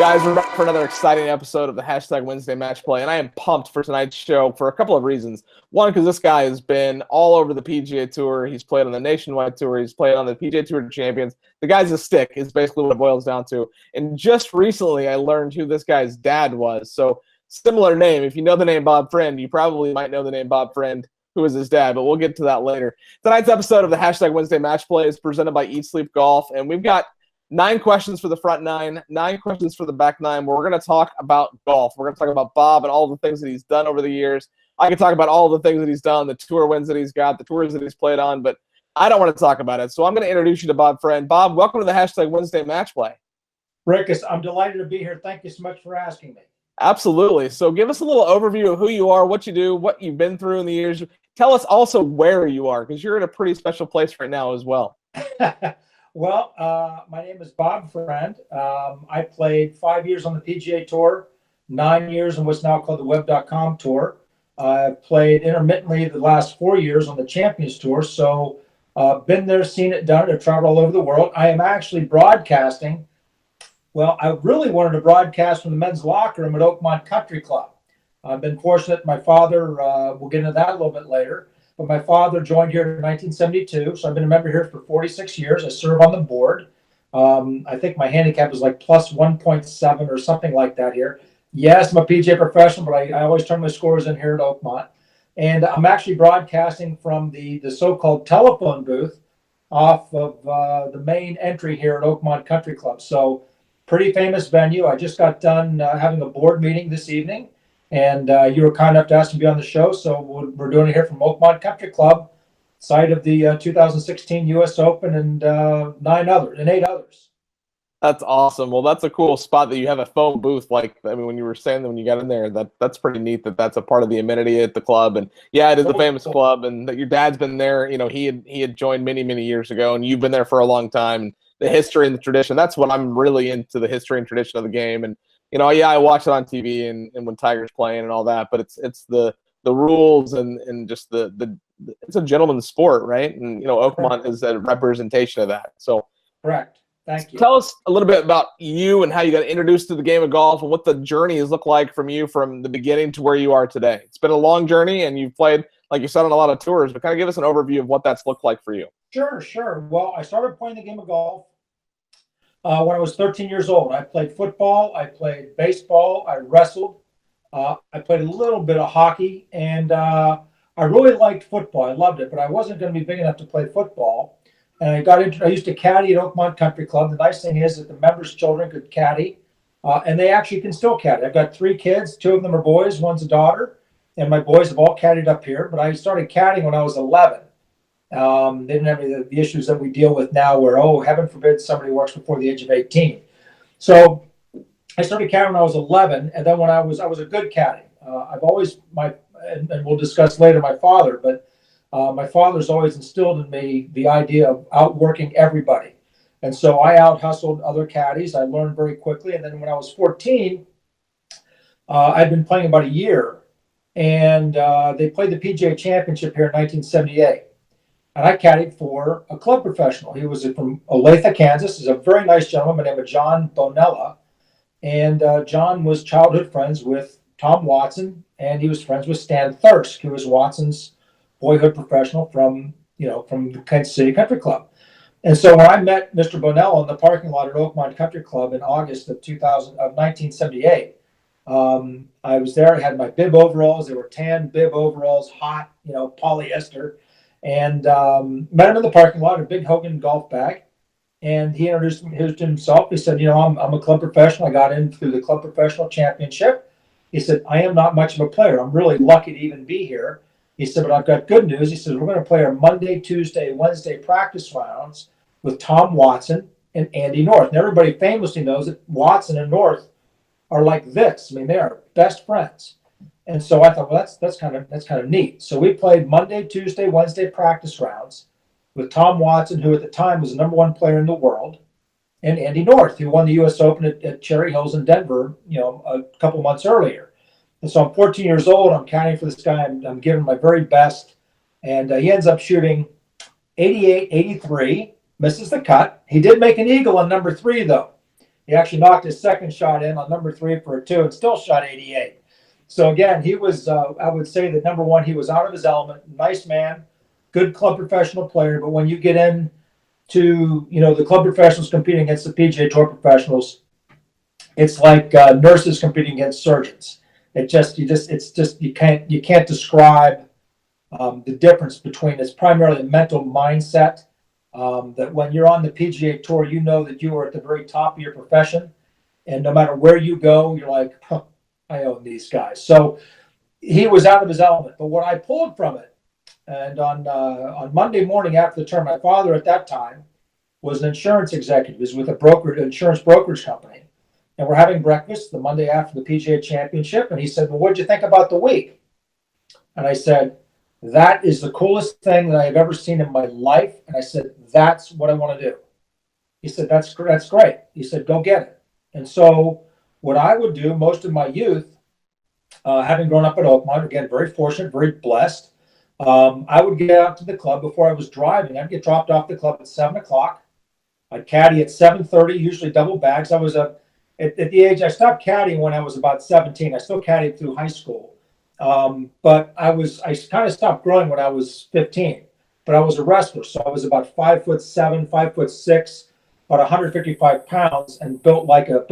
Guys, we're back for another exciting episode of the Hashtag Wednesday Match Play, and I am pumped for tonight's show for a couple of reasons. One, because this guy has been all over the PGA Tour. He's played on the Nationwide Tour. He's played on the PGA Tour Champions. The guy's a stick is basically what it boils down to. And just recently, I learned who this guy's dad was. So, similar name. If you know the name Bob Friend, you probably might know the name Bob Friend, who is his dad, but we'll get to that later. Tonight's episode of the Hashtag Wednesday Match Play is presented by Eat Sleep Golf, and we've got 9 questions for the front 9, 9 questions for the back 9. We're going to talk about golf. We're going to talk about Bob and all the things that he's done over the years. I can talk about all the things that he's done, the tour wins that he's got, the tours that he's played on, but I don't want to talk about it. So I'm going to introduce you to Bob Friend. Bob, welcome to the Hashtag Wednesday Match Play. Rick, I'm delighted to be here. Thank you so much for asking me. Absolutely. So give us a little overview of who you are, what you do, what you've been through in the years. Tell us also where you are, because you're in a pretty special place right now as well. Well, my name is Bob Friend. I played 5 years on the PGA Tour, 9 years on what's now called the Web.com Tour. I've played intermittently the last 4 years on the Champions Tour. So been there, seen it, done it. I've traveled all over the world. I am actually broadcasting. Well, I really wanted to broadcast from the men's locker room at Oakmont Country Club. I've been fortunate. My father, we'll get into that a little bit later. But my father joined here in 1972, so I've been a member here for 46 years. I serve on the board. I think my handicap is like plus 1.7 or something like that here. Yes, I'm a PGA professional, but I always turn my scores in here at Oakmont. And I'm actually broadcasting from the so-called telephone booth off of the main entry here at Oakmont Country Club. So pretty famous venue. I just got done having a board meeting this evening. And you were kind enough to ask me to be on the show, so we're doing it here from Oakmont Country Club, site of the 2016 U.S. Open and 8 others. That's awesome. Well, that's a cool spot that you have a phone booth. When you were saying that when you got in there, that's pretty neat that's a part of the amenity at the club. And yeah, it is a famous club, and that your dad's been there. You know, he had joined many years ago, and you've been there for a long time. And the history and the tradition. That's what I'm really into, the history and tradition of the game. And yeah, I watch it on TV and when Tiger's playing and all that, but it's the rules and just the it's a gentleman's sport, right? And Oakmont is a representation of that. So correct. Thank you. Tell us a little bit about you and how you got introduced to the game of golf and what the journey has looked like from the beginning to where you are today. It's been a long journey, and you've played, like you said, on a lot of tours, but kind of give us an overview of what that's looked like for you. Sure. Well, I started playing the game of golf when I was 13 years old. I played football, I played baseball, I wrestled, I played a little bit of hockey, and I really liked football. I loved it, but I wasn't going to be big enough to play football. And I used to caddy at Oakmont Country Club. The nice thing is that the members' children could caddy, and they actually can still caddy. I've got 3 kids, 2 of them are boys, 1's a daughter, and my boys have all caddied up here. But I started caddying when I was 11. They didn't have any of the issues that we deal with now where, heaven forbid, somebody works before the age of 18. So I started caddying when I was 11, and then when I was a good caddy. I've always, and we'll discuss later my father, but my father's always instilled in me the idea of outworking everybody. And so I out-hustled other caddies. I learned very quickly. And then when I was 14, I'd been playing about a year, and they played the PGA Championship here in 1978. And I caddied for a club professional. He was from Olathe, Kansas. He's a very nice gentleman by the name of John Bonella. And John was childhood friends with Tom Watson, and he was friends with Stan Thirsk, who was Watson's boyhood professional from the Kansas City Country Club. And so when I met Mr. Bonella in the parking lot at Oakmont Country Club in August of 1978, I was there. I had my bib overalls. They were tan bib overalls, hot, polyester. And met him in the parking lot, a big Hogan golf bag. And he introduced himself. He said, I'm a club professional. I got in through the Club Professional Championship. He said, I am not much of a player. I'm really lucky to even be here. He said, but I've got good news. He said, we're going to play our Monday, Tuesday, Wednesday practice rounds with Tom Watson and Andy North. And everybody famously knows that Watson and North are like this. I mean, they are best friends. And so I thought, well, that's kind of neat. So we played Monday, Tuesday, Wednesday practice rounds with Tom Watson, who at the time was the number 1 player in the world, and Andy North, who won the U.S. Open at Cherry Hills in Denver, a couple months earlier. And so I'm 14 years old. I'm caddying for this guy. I'm giving my very best, and he ends up shooting 88, 83, misses the cut. He did make an eagle on number 3 though. He actually knocked his second shot in on number 3 for a 2 and still shot 88. So again, he was, I would say that number one, he was out of his element, nice man, good club professional player. But when you get into, the club professionals competing against the PGA Tour professionals, it's like nurses competing against surgeons. You can't describe the difference between. It's primarily a mental mindset. That when you're on the PGA Tour, you know that you are at the very top of your profession, and no matter where you go, you're like, huh, I own these guys. So he was out of his element. But what I pulled from it, and on Monday morning after the tournament, my father at that time was an insurance executive. He was with an insurance brokerage company, and we're having breakfast the Monday after the PGA Championship. And he said, "Well, what did you think about the week?" And I said, "That is the coolest thing that I have ever seen in my life." And I said, "That's what I want to do." He said, that's great. He said, "Go get it." And so what I would do most of my youth, having grown up at Oakmont, again, very fortunate, very blessed, I would get out to the club before I was driving. I'd get dropped off the club at 7 o'clock. I'd caddy at 7:30, usually double bags. I was at the age, I stopped caddying when I was about 17. I still caddied through high school. But I kind of stopped growing when I was 15, but I was a wrestler. So I was about 5'7", 5'6", about 155 pounds, and built like a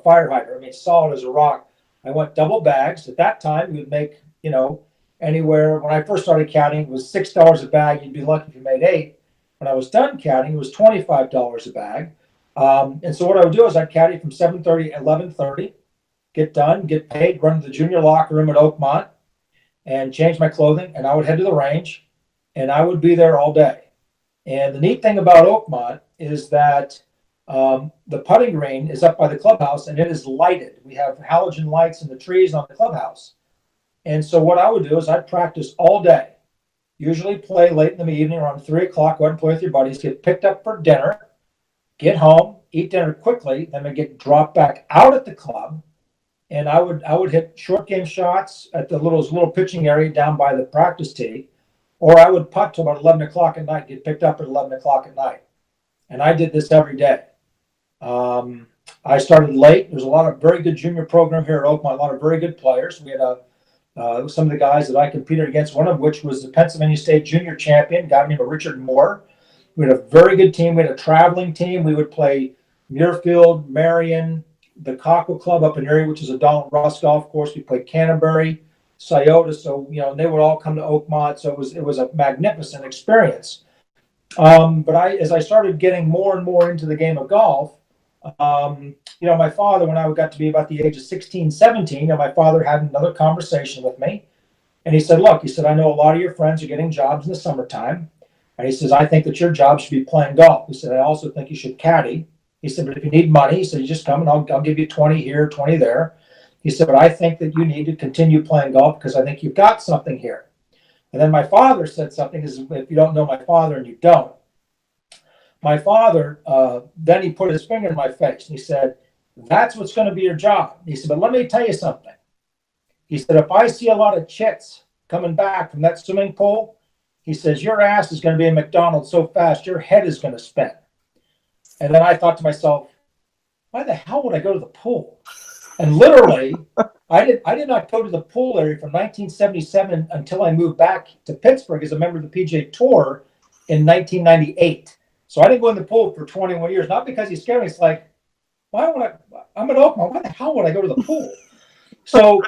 fire hydrant. I mean, solid as a rock. I went double bags. At that time, you'd make, anywhere. When I first started caddying, it was $6 a bag. You'd be lucky if you made 8. When I was done caddying, it was $25 a bag. And so what I would do is I'd caddy from 7:30 to 11:30, get done, get paid, run to the junior locker room at Oakmont, and change my clothing, and I would head to the range, and I would be there all day. And the neat thing about Oakmont is that the putting green is up by the clubhouse, and it is lighted. We have halogen lights in the trees on the clubhouse. And so what I would do is I'd practice all day, usually play late in the evening around 3 o'clock, go out and play with your buddies, get picked up for dinner, get home, eat dinner quickly, then I get dropped back out at the club. And I would hit short game shots at the little pitching area down by the practice tee, or I would putt till about 11 o'clock at night, get picked up at 11 o'clock at night. And I did this every day. I started late. There's a lot of very good junior program here at Oakmont, a lot of very good players. We had some of the guys that I competed against, one of which was the Pennsylvania State junior champion, a guy named Richard Moore. We had a very good team. We had a traveling team. We would play Muirfield, Marion, the Cockle Club up in Erie, which is a Donald Ross golf course. We played Canterbury, Scioto. So, they would all come to Oakmont. So it was a magnificent experience. But as I started getting more and more into the game of golf, my father, when I got to be about the age of 16, 17, my father had another conversation with me. And he said, "Look," he said, "I know a lot of your friends are getting jobs in the summertime." And he says, "I think that your job should be playing golf." He said, "I also think you should caddy." He said, "But if you need money," he said, "you just come and I'll give you 20 here, 20 there." He said, "But I think that you need to continue playing golf because I think you've got something here." And then my father said something, is if you don't know my father, and you don't, my father, then he put his finger in my face and he said, "That's what's going to be your job." He said, "But let me tell you something." He said, "If I see a lot of chits coming back from that swimming pool," he says, "your ass is going to be a McDonald's so fast, your head is going to spin." And then I thought to myself, why the hell would I go to the pool? And literally, I did not go to the pool area from 1977 until I moved back to Pittsburgh as a member of the PGA Tour in 1998. So I didn't go in the pool for 21 years, not because he's scared me. It's like, I'm in Oakland. Why the hell would I go to the pool? So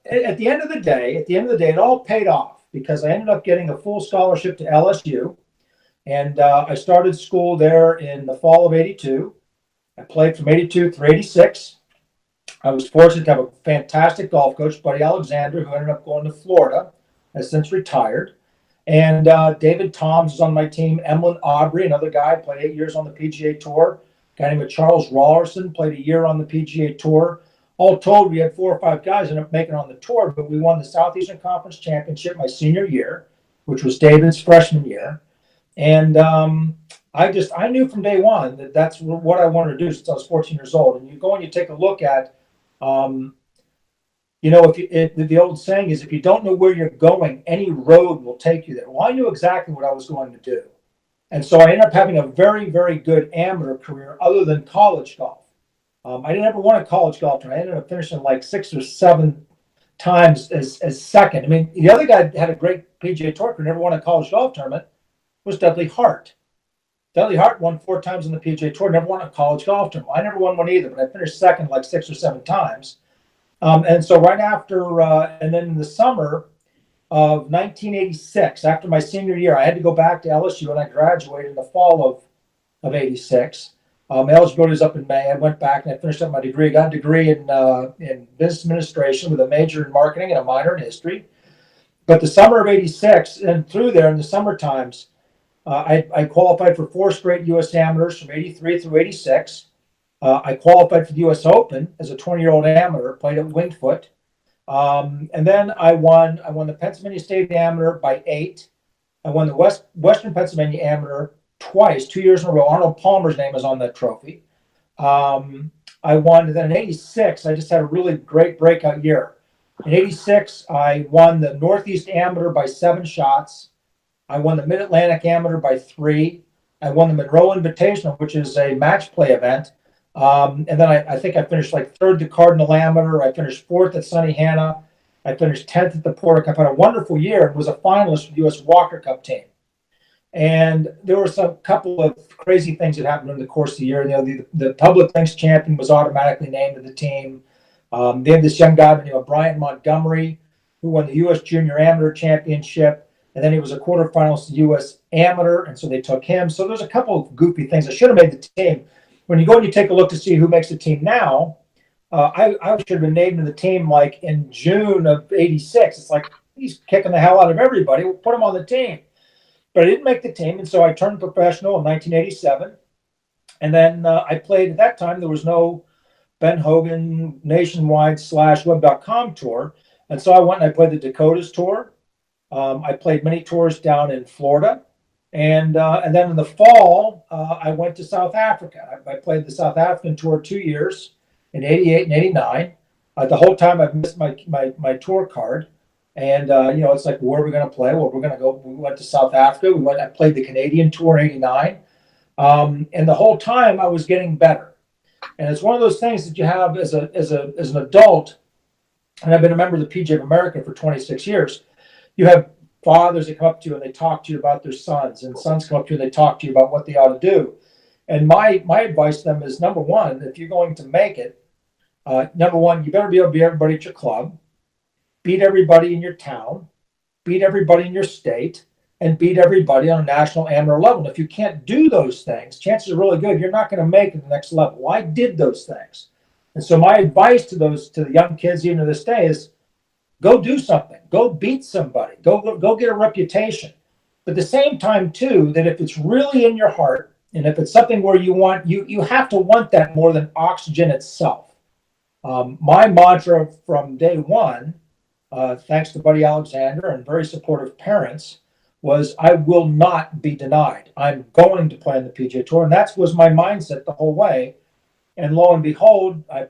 at the end of the day, it all paid off because I ended up getting a full scholarship to LSU. And I started school there in the fall of '82. I played from '82 through '86. I was fortunate to have a fantastic golf coach, Buddy Alexander, who ended up going to Florida, has since retired. And David Toms was on my team. Emlyn Aubrey, another guy, played 8 years on the PGA Tour. A guy named Charles Rawlerson played a year on the PGA Tour. All told, we had 4 or 5 guys ended up making on the tour, but we won the Southeastern Conference Championship my senior year, which was David's freshman year. And I knew from day one that that's what I wanted to do since I was 14 years old. And you go and you take a look at, the old saying is, if you don't know where you're going, any road will take you there. Well, I knew exactly what I was going to do. And so I ended up having a very, very good amateur career other than college golf. I didn't ever win a college golf tournament. I ended up finishing like 6 or 7 times as second. I mean, the other guy that had a great PGA Tour career, never won a college golf tournament, was Dudley Hart. Dudley Hart won 4 times in the PGA Tour, never won a college golf tournament. I never won one either, but I finished second like 6 or 7 times. And so right after, and then in the summer of 1986, after my senior year, I had to go back to LSU, and I graduated in the fall of 86. My eligibility was up in May. I went back and I finished up my degree. Got a degree in business administration with a major in marketing and a minor in history. But the summer of 86, and through there in the summer times, I qualified for 4 straight U.S. amateurs from 83 through 86. I qualified for the U.S. Open as a 20-year-old amateur, played at Winged Foot. And then I won the Pennsylvania State Amateur by 8. I won the Western Pennsylvania Amateur twice, 2 years in a row. Arnold Palmer's name is on that trophy. I won, and then in 86, I just had a really great breakout year. In 86, I won the Northeast Amateur by 7 shots. I won the Mid-Atlantic Amateur by 3. I won the Monroe Invitational, which is a match play event. And then I think I finished like 3rd to Cardinal Amateur. I finished 4th at Sunny Hannah. I finished 10th at the Porter Cup. I had a wonderful year and was a finalist for the U.S. Walker Cup team. And there were some couple of crazy things that happened during the course of the year. You know, the Public Links champion was automatically named to the team. They had this young guy by the name of Bryan Montgomery, who won the U.S. Junior Amateur Championship. And then he was a quarterfinalist of U.S. Amateur, and so they took him. So there's a couple of goofy things. I should have made the team. When you go and you take a look to see who makes the team now, I should have been named to the team like in June of 86. It's like, he's kicking the hell out of everybody. We'll put him on the team. But I didn't make the team, and so I turned professional in 1987. And then I played, at that time, there was no Ben Hogan nationwide /web.com tour. And so I went and I played the Dakotas tour. I played many tours down in Florida. And then in the fall, I went to South Africa. I played the South African tour 2 years, in 88 and 89. The whole time I've missed my tour card. And, you know, it's like, where are we going to play? Well, we're going to go. We went to South Africa. I played the Canadian tour in 89. And the whole time I was getting better. And it's one of those things that you have as an adult. And I've been a member of the PGA of America for 26 years. You have fathers that come up to you and they talk to you about their sons, and sons come up to you and they talk to you about what they ought to do. And my advice to them is, number one, if you're going to make it, number one, you better be able to beat everybody at your club, beat everybody in your town, beat everybody in your state, and beat everybody on a national amateur level. And if you can't do those things, chances are really good you're not going to make it to the next level. Well, I did those things. And so my advice to the young kids, even to this day, is go do something. Go beat somebody. Go get a reputation. But at the same time, too, that if it's really in your heart, and if it's something where you want, you have to want that more than oxygen itself. My mantra from day one, thanks to Buddy Alexander and very supportive parents, was I will not be denied. I'm going to play on the PGA Tour. And that was my mindset the whole way. And lo and behold, I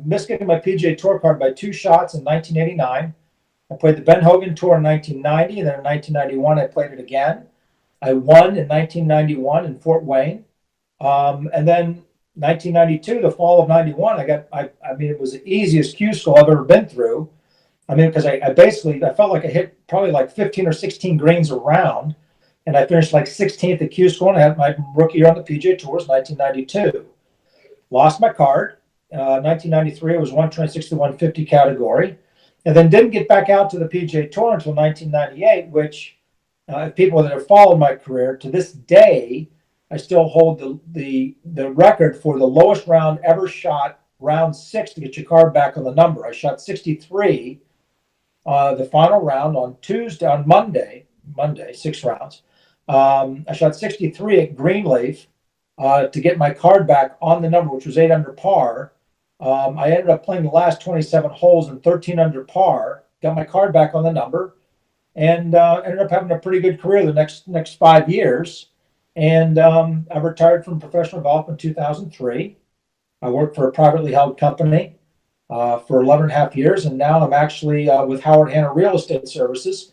missed getting my PGA Tour card by 2 shots in 1989. I played the Ben Hogan Tour in 1990, and then in 1991 I played it again. I won in 1991 in Fort Wayne, and then 1992, the fall of 91, I mean, it was the easiest Q school I've ever been through. I mean, because I felt like I hit probably like 15 or 16 greens around, and I finished like 16th at Q school, and I had my rookie year on the PGA Tours, 1992. Lost my card. 1993, it was 126 to 150 category. And then didn't get back out to the PGA Tour until 1998, which people that have followed my career, to this day, I still hold the record for the lowest round ever shot, round 6, to get your card back on the number. I shot 63 the final round on Monday, 6 rounds. I shot 63 at Greenleaf. To get my card back on the number, which was 8 under par. I ended up playing the last 27 holes in 13 under par, got my card back on the number, and ended up having a pretty good career the next 5 years. And I retired from professional golf in 2003. I worked for a privately held company for 11 and a half years, and now I'm actually with Howard Hanna Real Estate Services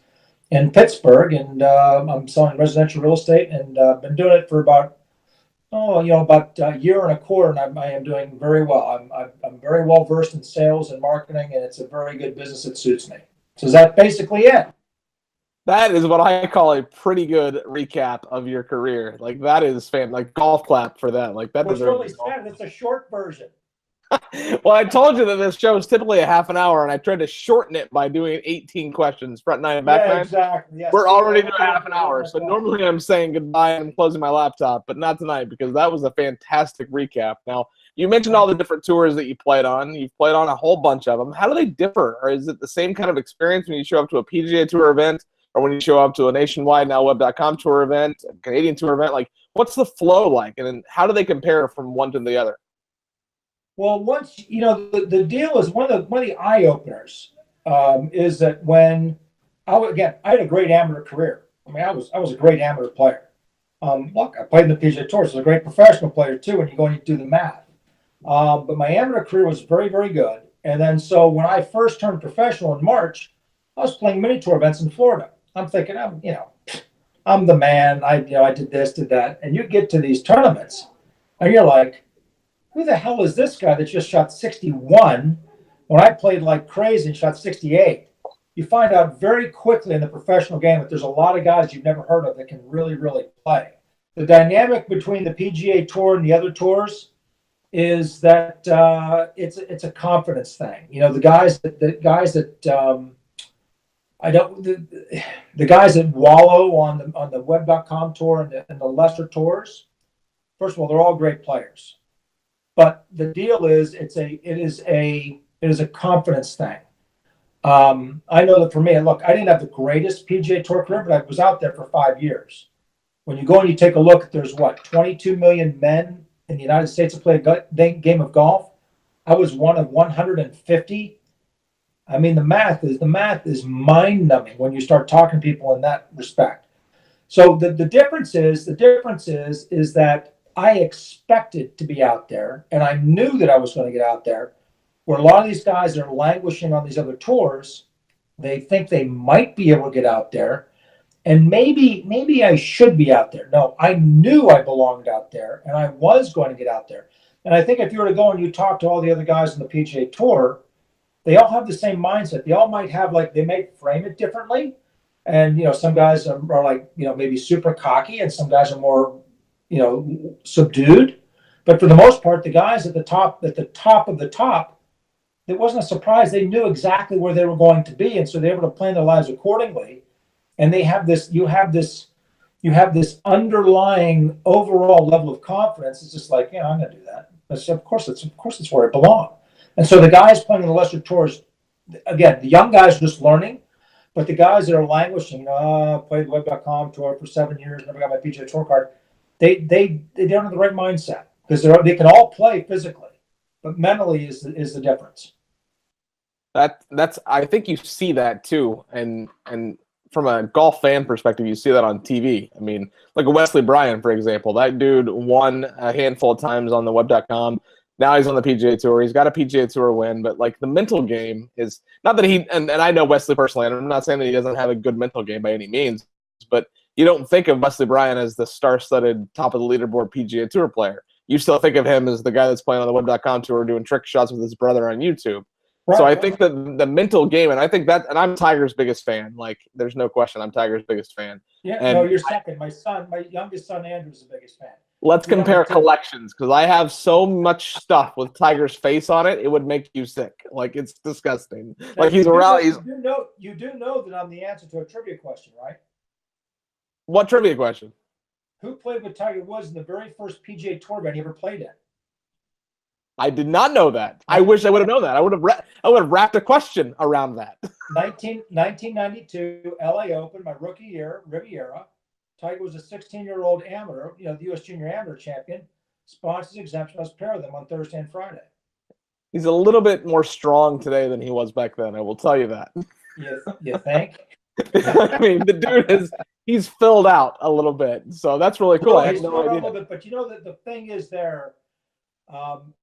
in Pittsburgh, and I'm selling residential real estate, and I've been doing it for about about a year and a quarter, and I am doing very well. I'm very well versed in sales and marketing, and it's a very good business that suits me. So is that basically it? That is what I call a pretty good recap of your career. Like that is like golf clap for that. Like that What's deserves really sad, it's a short version. Well, I told you that this show is typically a half an hour, and I tried to shorten it by doing 18 questions, front nine and back nine. Exactly. Yes. We're already doing half an hour, so normally I'm saying goodbye and I'm closing my laptop, but not tonight because that was a fantastic recap. Now, you mentioned all the different tours that you played on. You've played on a whole bunch of them. How do they differ? Or is it the same kind of experience when you show up to a PGA Tour event or when you show up to a nationwide, now web.com tour event, a Canadian tour event? Like, what's the flow like, and then how do they compare from one to the other? Well, once the deal is one of the eye openers is that when I had a great amateur career. I mean, I was a great amateur player. Look, I played in the PGA Tour, so I was a great professional player too. When you go and you do the math, but my amateur career was very, very good. And then so when I first turned professional in March, I was playing mini tour events in Florida. I'm thinking, I'm the man. I did this, did that, and you get to these tournaments, and you're like, who the hell is this guy that just shot 61 when I played like crazy and shot 68? You find out very quickly in the professional game that there's a lot of guys you've never heard of that can really, really play. The dynamic between the PGA Tour and the other tours is that it's a confidence thing. The guys that wallow on the web.com tour and the lesser tours, first of all, they're all great players. But the deal is, it is a confidence thing. I know that for me, look, I didn't have the greatest PGA Tour career, but I was out there for 5 years. When you go and you take a look, there's 22 million men in the United States that play a game of golf. I was one of 150. I mean, the math is mind-numbing when you start talking to people in that respect. So the difference is that I expected to be out there, and I knew that I was going to get out there, where a lot of these guys are languishing on these other tours. They think they might be able to get out there, and maybe I should be out there. No, I knew I belonged out there, and I was going to get out there. And I think if you were to go and you talk to all the other guys on the PGA Tour, they all have the same mindset. They all might have, they may frame it differently. And, some guys are like, maybe super cocky, and some guys are more subdued. But for the most part, the guys at the top of the top, it wasn't a surprise. They knew exactly where they were going to be, and so they were able to plan their lives accordingly. And you have this underlying overall level of confidence. It's just like, I'm going to do that. Of course it's where I belong. And so the guys playing in the lesser tours, again, the young guys are just learning, but the guys that are languishing, played the web.com tour for 7 years, never got my PGA Tour card. They don't have the right mindset because they can all play physically, but mentally is the difference. That's I think you see that too, and from a golf fan perspective, you see that on TV. I mean, like a Wesley Bryan, for example, that dude won a handful of times on the web.com. Now he's on the PGA Tour. He's got a PGA Tour win, but the mental game is not that and I know Wesley personally, and I'm not saying that he doesn't have a good mental game by any means, but you don't think of Wesley Bryan as the star-studded top of the leaderboard PGA Tour player. You still think of him as the guy that's playing on the web.com tour doing trick shots with his brother on YouTube. Right, so I think that the mental game, and I think that, and I'm Tiger's biggest fan. There's no question, I'm Tiger's biggest fan. Yeah, and no, you're second. My youngest son, Andrew's the biggest fan. Let's compare collections, because I have so much stuff with Tiger's face on it, it would make you sick. It's disgusting. He's around. You do know that I'm the answer to a trivia question, right? What trivia question? Who played with Tiger Woods in the very first PGA Tour event he ever played in? I did not know that. I wish I would have known that. I would have wrapped a question around that. 1992 LA Open, my rookie year, Riviera. Tiger was a 16-year-old amateur, the U.S. Junior Amateur Champion. Sponsors exemption. I was pair of them on Thursday and Friday. He's a little bit more strong today than he was back then. I will tell you that. You think? I mean, the dude he's filled out a little bit, so that's really cool. I had no idea. Bit, but the thing is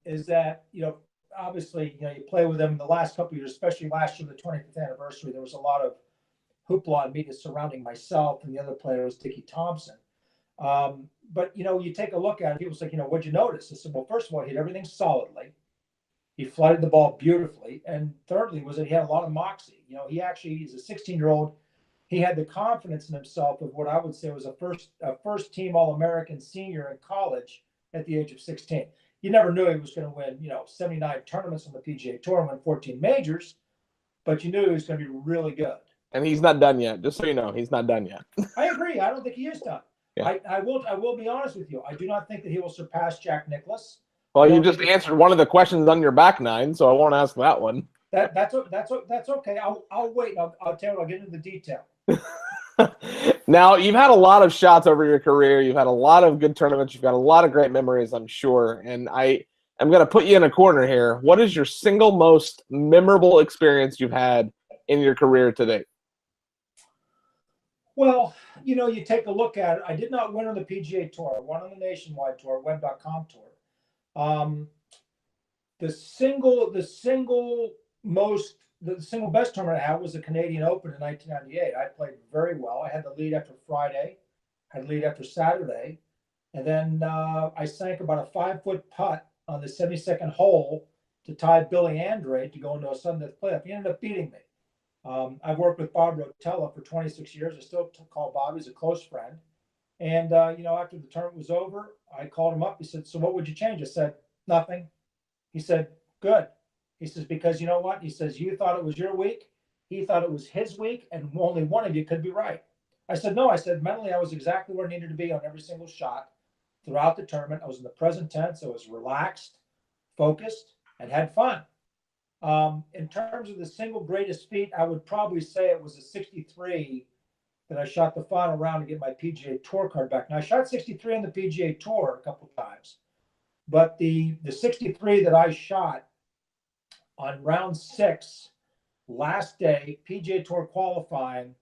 is that obviously you play with them the last couple of years, especially last year, the 25th anniversary. There was a lot of hoopla and media surrounding myself and the other player was Dickie Thompson. but you take a look at it, people say, what'd you notice? I said, well, first of all, he hit everything solidly. He flighted the ball beautifully. And thirdly was that he had a lot of moxie. He's a 16-year-old. He had the confidence in himself of what I would say was a first team All-American senior in college at the age of 16. You never knew he was going to win, 79 tournaments on the PGA Tour and win 14 majors, but you knew he was going to be really good. And he's not done yet. Just so you know, he's not done yet. I agree. I don't think he is done. Yeah. I will be honest with you. I do not think that he will surpass Jack Nicklaus. Well, you just answered one of the questions on your back nine, so I won't ask that one. That's okay. I'll wait. I'll tell you. I'll get into the detail. Now, you've had a lot of shots over your career. You've had a lot of good tournaments. You've got a lot of great memories, I'm sure. And I'm going to put you in a corner here. What is your single most memorable experience you've had in your career to date? Well, you take a look at it. I did not win on the PGA Tour. I won on the Nationwide Tour, Web.com Tour. The single best tournament I had was the Canadian Open in 1998. I played very well. I had the lead after Friday, had the lead after Saturday, and then I sank about a 5-foot putt on the 72nd hole to tie Billy Andre to go into a sudden death playoff. He ended up beating me. I've worked with Bob Rotella for 26 years. I still call Bob. He's a close friend. And, after the tournament was over, I called him up. He said, so what would you change? I said, nothing. He said, good. He says, because you know what? He says, you thought it was your week. He thought it was his week, and only one of you could be right. I said, no. I said, mentally, I was exactly where I needed to be on every single shot throughout the tournament. I was in the present tense. I was relaxed, focused, and had fun. In terms of the single greatest feat, I would probably say it was a 63 that I shot the final round to get my PGA Tour card back. Now, I shot 63 on the PGA Tour a couple of times, but the 63 that I shot on round 6, last day, PGA Tour qualifying,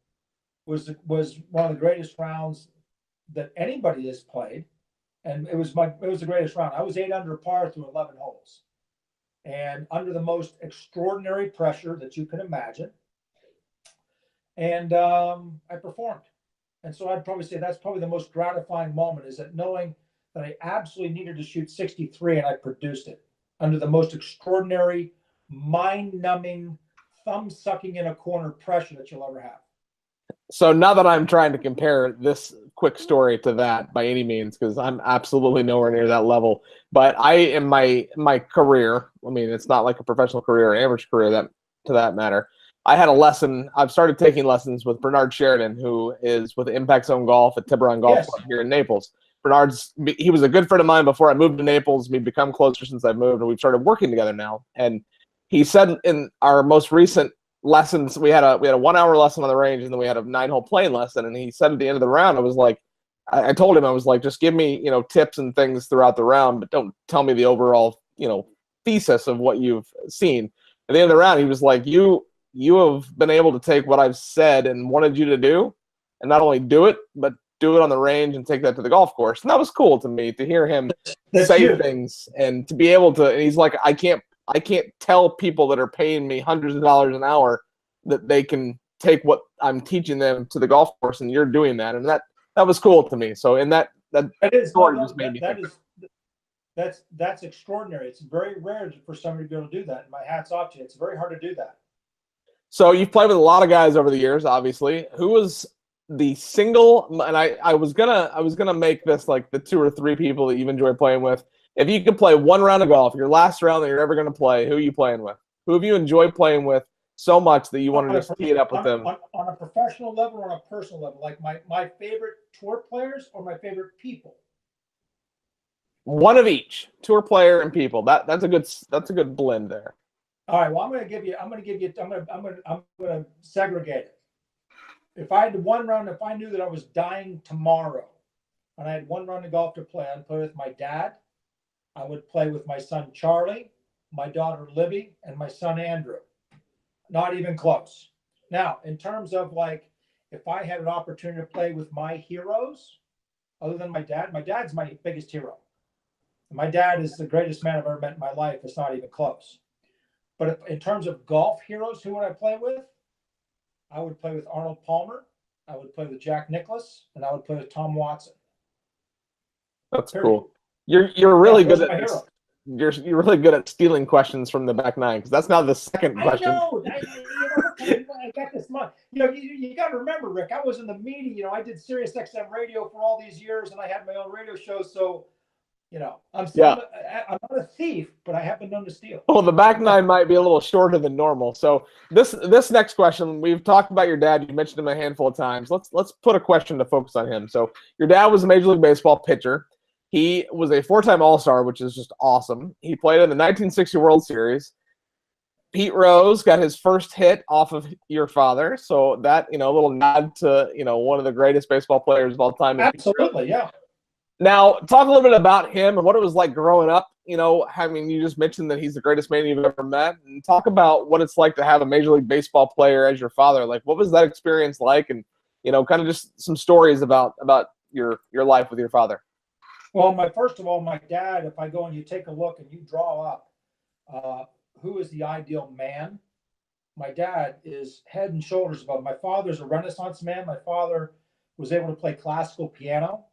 was one of the greatest rounds that anybody has played, and it was the greatest round. I was 8 under par through 11 holes. And under the most extraordinary pressure that you can imagine. And I performed. And so I'd probably say that's probably the most gratifying moment, is that knowing that I absolutely needed to shoot 63 and I produced it under the most extraordinary, mind-numbing, thumb-sucking in a corner pressure that you'll ever have. So now that I'm trying to compare this quick story to that by any means, because I'm absolutely nowhere near that level, but I, in my career, I mean, it's not like a professional career or amateur career, that to that matter, I had a lesson. I've started taking lessons with Bernard Sheridan, who is with Impact Zone Golf at Tiburon Golf Club here in Naples. He was a good friend of mine before I moved to Naples. We've become closer since I've moved, and we've started working together now. And he said in our most recent lessons, we had a 1 hour lesson on the range, and then we had a 9-hole playing lesson. And he said at the end of the round, I was like, I told him, I was like, just give me, tips and things throughout the round, but don't tell me the overall, thesis of what you've seen. At the end of the round, he was like, you have been able to take what I've said and wanted you to do, and not only do it, but do it on the range and take that to the golf course. And that was cool to me to hear him say things and to be able to. And he's like, I can't tell people that are paying me hundreds of dollars an hour that they can take what I'm teaching them to the golf course, and you're doing that. And that was cool to me. So, and that story just made me think. That's extraordinary. It's very rare for somebody to be able to do that. And my hat's off to you. It's very hard to do that. So you've played with a lot of guys over the years, obviously. Who was the single? And I was gonna make this like the 2 or 3 people that you've enjoyed playing with. If you could play one round of golf, your last round that you're ever gonna play, who are you playing with? Who have you enjoyed playing with so much that you want to just tee it up with them? On a professional level or on a personal level, like my favorite tour players or my favorite people? One of each, tour player and people. That's a good blend there. All right. Well, I'm going to segregate it. If I had one round, if I knew that I was dying tomorrow and I had one round of golf to play, I'd play with my dad. I would play with my son, Charlie, my daughter, Libby, and my son, Andrew. Not even close. Now, in terms of like, if I had an opportunity to play with my heroes, other than my dad's my biggest hero. My dad is the greatest man I've ever met in my life. It's not even close. But in terms of golf heroes, who would I play with? I would play with Arnold Palmer. I would play with Jack Nicklaus, and I would play with Tom Watson. That's Period. cool. You're really good Those are at my this. heroes. You're really good at stealing questions from the back nine, because that's now the second I question. know. I got this month. You got to remember, Rick. I was in the media. I did Sirius XM radio for all these years, and I had my own radio show. So, I'm not a thief, but I have been known to steal. Well, the back nine might be a little shorter than normal. So this next question, we've talked about your dad. You mentioned him a handful of times. Let's put a question to focus on him. So your dad was a Major League Baseball pitcher. He was a four-time All-Star, which is just awesome. He played in the 1960 World Series. Pete Rose got his first hit off of your father. So that, a little nod to, one of the greatest baseball players of all time. Absolutely, yeah. Now, talk a little bit about him and what it was like growing up. You just mentioned that he's the greatest man you've ever met. And talk about what it's like to have a Major League Baseball player as your father. Like, what was that experience like? And, kind of just some stories about your life with your father. Well, first of all, my dad, if I go and you take a look and you draw up who is the ideal man, my dad is head and shoulders above. My father's a Renaissance man. My father was able to play classical piano.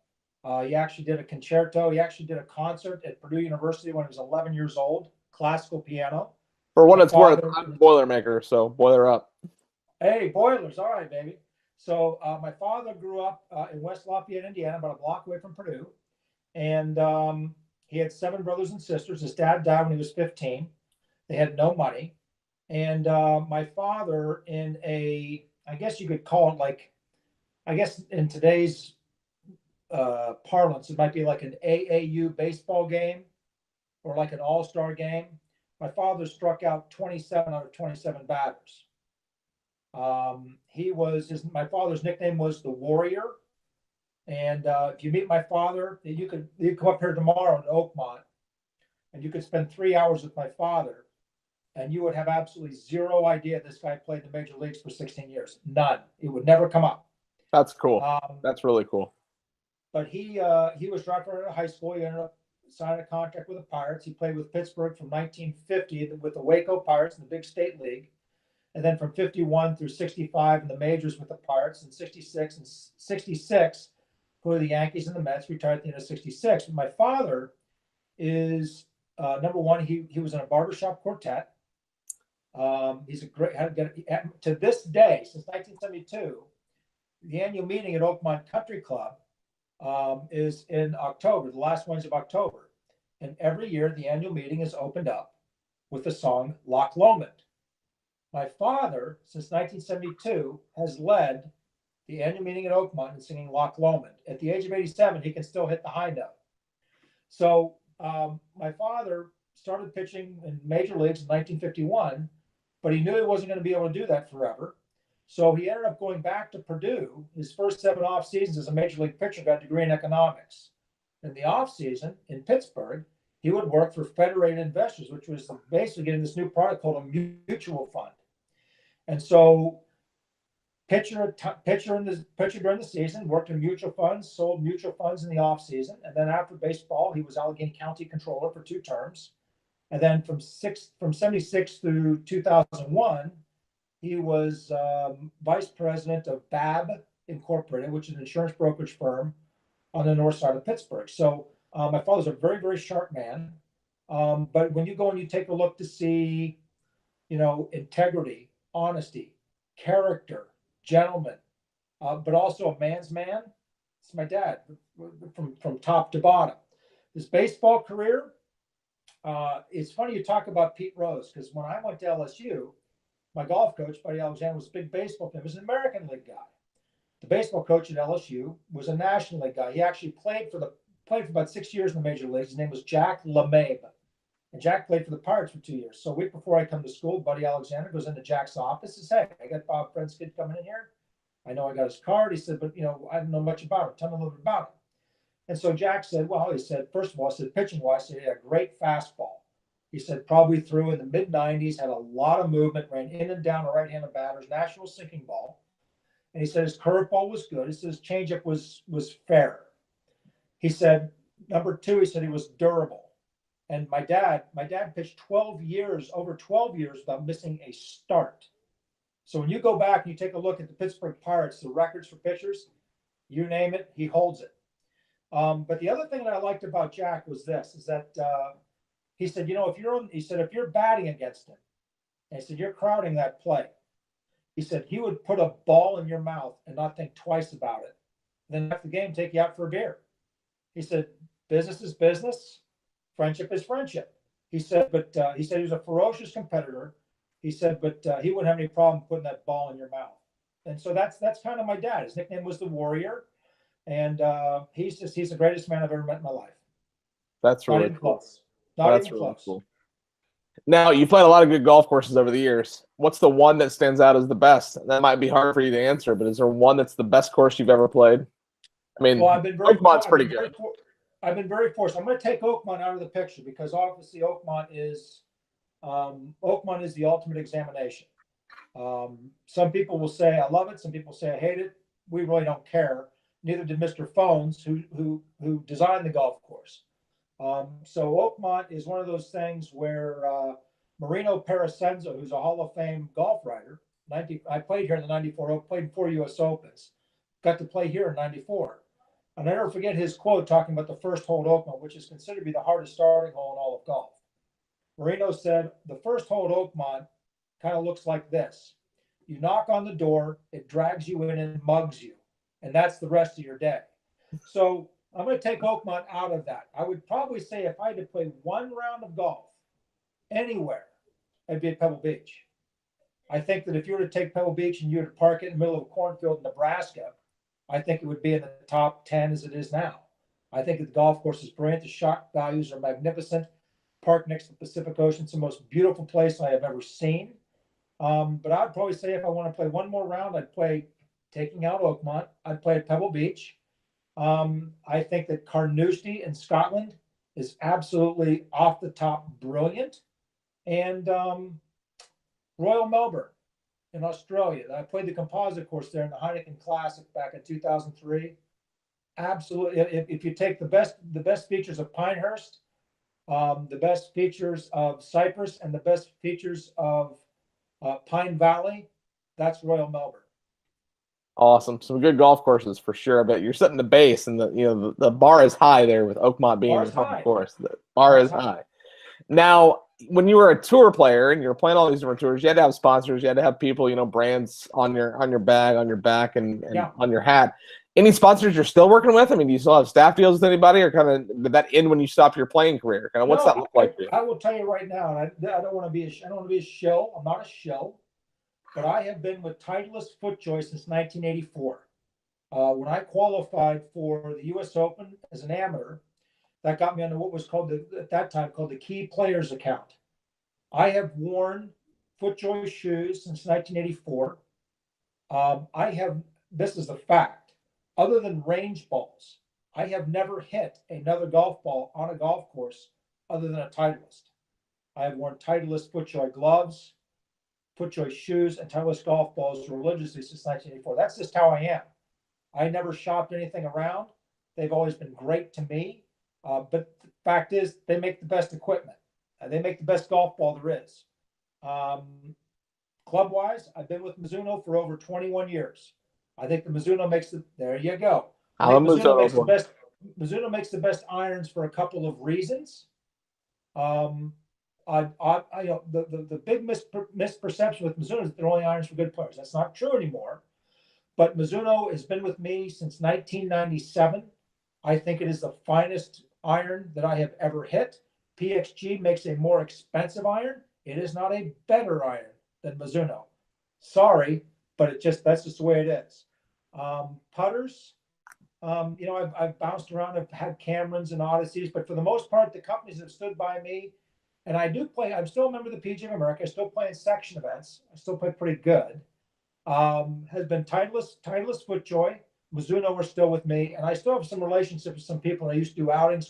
He actually did a concerto. He actually did a concert at Purdue University when he was 11 years old, classical piano. For what it's worth, I'm a Boilermaker, so boiler up. Hey, Boilers. All right, baby. So my father grew up in West Lafayette, Indiana, about a block away from Purdue. And he had 7 brothers and sisters. His dad died when he was 15. They had no money. And my father, I guess you could call it in today's parlance, it might be like an AAU baseball game or like an all-star game. My father struck out 27 out of 27 batters. My father's nickname was the Warrior. And if you meet my father, you could come up here tomorrow in Oakmont, and you could spend 3 hours with my father, and you would have absolutely zero idea this guy played in the major leagues for 16 years. None. It would never come up. That's cool. That's really cool. But he was drafted out of high school. He ended up signing a contract with the Pirates. He played with Pittsburgh from 1950 with the Waco Pirates in the big state league. And then from 51 through 65 in the majors with the Pirates, and 66 for the Yankees and the Mets, retired at the end of 66. But my father is, number one, he was in a barbershop quartet. He's to this day, since 1972, the annual meeting at Oakmont Country Club is in October, the last Wednesday of October. And every year, the annual meeting is opened up with the song Loch Lomond. My father, since 1972, has led the annual meeting at Oakmont and singing Loch Lomond. At the age of 87, he can still hit the high note. So my father started pitching in major leagues in 1951, but he knew he wasn't going to be able to do that forever. So he ended up going back to Purdue. His first 7 off seasons as a major league pitcher, got a degree in economics. In the off season in Pittsburgh, he would work for Federated Investors, which was basically getting this new product called a mutual fund. And so pitcher during the season, worked in mutual funds, sold mutual funds in the off season. And then after baseball, he was Allegheny County controller for 2 terms. And then from 76 through 2001, he was vice president of BAB Incorporated, which is an insurance brokerage firm on the north side of Pittsburgh. So my father's a very, very sharp man. But when you go and you take a look to see, integrity, honesty, character, gentleman, but also a man's man, it's my dad from top to bottom. His baseball career, it's funny you talk about Pete Rose, because when I went to LSU, my golf coach, Buddy Alexander, was a big baseball fan. He was an American League guy. The baseball coach at LSU was a National League guy. He actually played for about 6 years in the major leagues. His name was Jack LeMabe. And Jack played for the Pirates for 2 years. So a week before I come to school, Buddy Alexander goes into Jack's office and says, "Hey, I got Bob Friend's kid coming in here. I know I got his card." He said, "But, I don't know much about him. Tell me a little bit about him." And so Jack said, first of all, pitching-wise, he had a great fastball. He said probably threw in the mid-90s, had a lot of movement, ran in and down the right-handed batters, natural sinking ball. And he said his curveball was good. He said his changeup was fair. He said, number 2, he said he was durable. And my dad pitched over 12 years without missing a start. So when you go back and you take a look at the Pittsburgh Pirates, the records for pitchers, you name it, he holds it. But the other thing that I liked about Jack was this: is that he said, if you're batting against him, and he said you're crowding that play, he said he would put a ball in your mouth and not think twice about it. Then after the game, take you out for a beer. He said, business is business, friendship is friendship. He said, but he said he was a ferocious competitor. He said, but he wouldn't have any problem putting that ball in your mouth. And so that's kind of my dad. His nickname was the Warrior, and he's the greatest man I've ever met in my life. That's Not really even cool. close. Not That's even really close. cool. Now, you've played a lot of good golf courses over the years. What's the one that stands out as the best? That might be hard for you to answer, but is there one that's the best course you've ever played? I mean, Well, Oakmont's pretty good. I've been very fortunate. I'm going to take Oakmont out of the picture because obviously Oakmont is the ultimate examination. Some people will say I love it. Some people say I hate it. We really don't care. Neither did Mr. Phones, who designed the golf course. So Oakmont is one of those things where Marino Parasenzo, who's a Hall of Fame golf writer, I played here in the '94. Played 4 U.S. Opens. Got to play here in '94. I'll never forget his quote talking about the first hole at Oakmont, which is considered to be the hardest starting hole in all of golf. Marino said, the first hole at Oakmont kind of looks like this. You knock on the door, it drags you in and mugs you. And that's the rest of your day. So I'm going to take Oakmont out of that. I would probably say if I had to play one round of golf anywhere, it'd be at Pebble Beach. I think that if you were to take Pebble Beach and you were to park it in the middle of a cornfield in Nebraska, I think it would be in the top 10 as it is now. I think the golf course is brilliant. The shot values are magnificent. Park next to the Pacific Ocean. It's the most beautiful place I have ever seen. But I'd probably say if I want to play one more round, I'd play, taking out Oakmont, I'd play at Pebble Beach. I think that Carnoustie in Scotland is absolutely off the top brilliant. And Royal Melbourne in Australia. I played the composite course there in the Heineken Classic back in 2003. Absolutely. If you take the best features of Pinehurst, the best features of Cypress, and the best features of Pine Valley, that's Royal Melbourne. Awesome. Some good golf courses for sure. But you're setting the base, and the bar is high there with Oakmont being the home course. The bar is high. Now, when you were a tour player and you were playing all these different tours, you had to have sponsors, you had to have people, brands on your bag, on your back, and on your hat. Any sponsors you're still working with? I mean, do you still have staff deals with anybody, or kind of did that end when you stopped your playing career? Kind of what's that look like for you? I will tell you right now, and I don't want to be a shill. I'm not a shill, but I have been with Titleist FootJoy since 1984. When I qualified for the U.S. Open as an amateur, that got me onto what was called at that time called the Key Players account. I have worn FootJoy shoes since 1984. This is a fact, other than range balls, I have never hit another golf ball on a golf course other than a Titleist. I have worn Titleist FootJoy gloves, FootJoy shoes, and Titleist golf balls religiously since 1984. That's just how I am. I never shopped anything around. They've always been great to me. But the fact is, they make the best equipment. They make the best golf ball there is. Club-wise, I've been with Mizuno for over 21 years. I think the Mizuno there you go. I think Mizuno makes the best irons for a couple of reasons. The big misperception with Mizuno is that they're only irons for good players. That's not true anymore. But Mizuno has been with me since 1997. I think it is the finest iron that I have ever hit. PXG makes a more expensive iron. It is not a better iron than Mizuno. Sorry, but that's just the way it is. Putters, I've bounced around. I've had Camerons and Odysseys, but for the most part, the companies have stood by me. And I do play. I'm still a member of the PGA of America. I still play in section events. I still play pretty good. Has been Titleist FootJoy. Mizuno are still with me, and I still have some relationships with some people I used to do outings